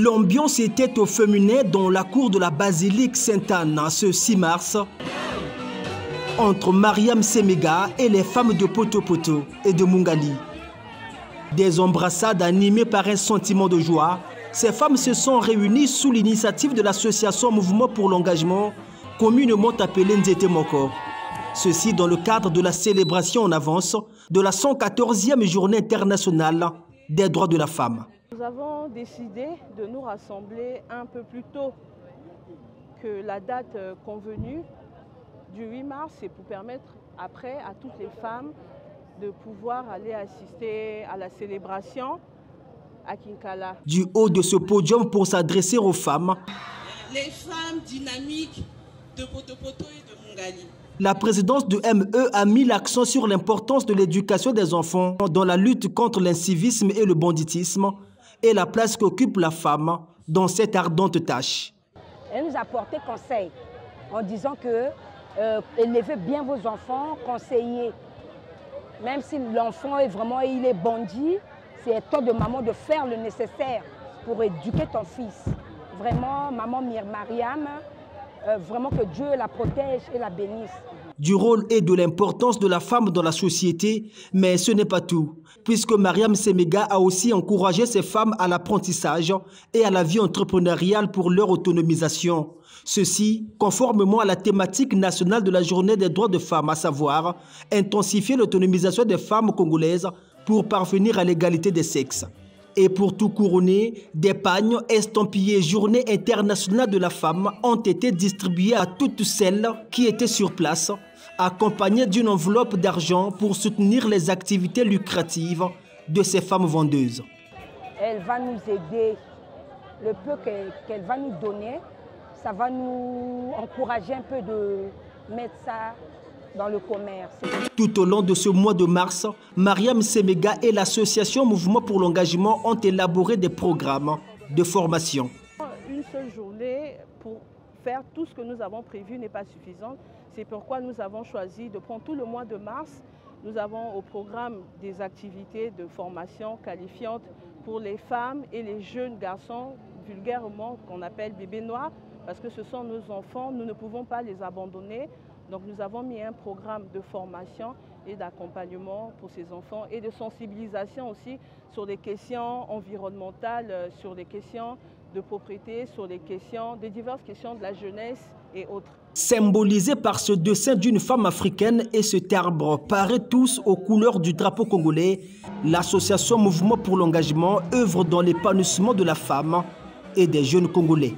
L'ambiance était au féminin dans la cour de la basilique Sainte-Anne ce 6 mars entre Mariam Semega et les femmes de Poto-Poto et de Mungali. Des embrassades animées par un sentiment de joie, ces femmes se sont réunies sous l'initiative de l'association Mouvement pour l'engagement, communément appelée Nzete Moko. Ceci dans le cadre de la célébration en avance de la 114e journée internationale des droits de la femme. Nous avons décidé de nous rassembler un peu plus tôt que la date convenue du 8 mars, et pour permettre après à toutes les femmes de pouvoir aller assister à la célébration à Kinkala. Du haut de ce podium pour s'adresser aux femmes, les femmes dynamiques de Poto-Poto et de Mungali. La présidence de ME a mis l'accent sur l'importance de l'éducation des enfants dans la lutte contre l'incivisme et le banditisme et la place qu'occupe la femme dans cette ardente tâche. Elle nous a porté conseil en disant que élevez bien vos enfants, conseillez. Même si l'enfant est vraiment il est bandit, c'est à toi de maman de faire le nécessaire pour éduquer ton fils. Vraiment, maman Mariam, vraiment que Dieu la protège et la bénisse. Du rôle et de l'importance de la femme dans la société, mais ce n'est pas tout, puisque Mariam Semega a aussi encouragé ces femmes à l'apprentissage et à la vie entrepreneuriale pour leur autonomisation. Ceci, conformément à la thématique nationale de la journée des droits de femmes, à savoir intensifier l'autonomisation des femmes congolaises pour parvenir à l'égalité des sexes. Et pour tout couronner, des pagnes estampillés Journée internationale de la femme ont été distribués à toutes celles qui étaient sur place, accompagnées d'une enveloppe d'argent pour soutenir les activités lucratives de ces femmes vendeuses. Elle va nous aider, le peu qu'elle va nous donner, ça va nous encourager un peu de mettre ça dans le commerce. Tout au long de ce mois de mars, Mariam Semega et l'association Mouvement pour l'engagement ont élaboré des programmes de formation. Une seule journée pour faire tout ce que nous avons prévu n'est pas suffisante. C'est pourquoi nous avons choisi de prendre tout le mois de mars. Nous avons au programme des activités de formation qualifiantes pour les femmes et les jeunes garçons, vulgairement qu'on appelle bébés noirs, parce que ce sont nos enfants, nous ne pouvons pas les abandonner. Donc nous avons mis un programme de formation et d'accompagnement pour ces enfants et de sensibilisation aussi sur les questions environnementales, sur les questions de propriété, sur les questions, des diverses questions de la jeunesse et autres. Symbolisé par ce dessin d'une femme africaine et cet arbre paraît tous aux couleurs du drapeau congolais, l'association Mouvement pour l'engagement œuvre dans l'épanouissement de la femme et des jeunes Congolais.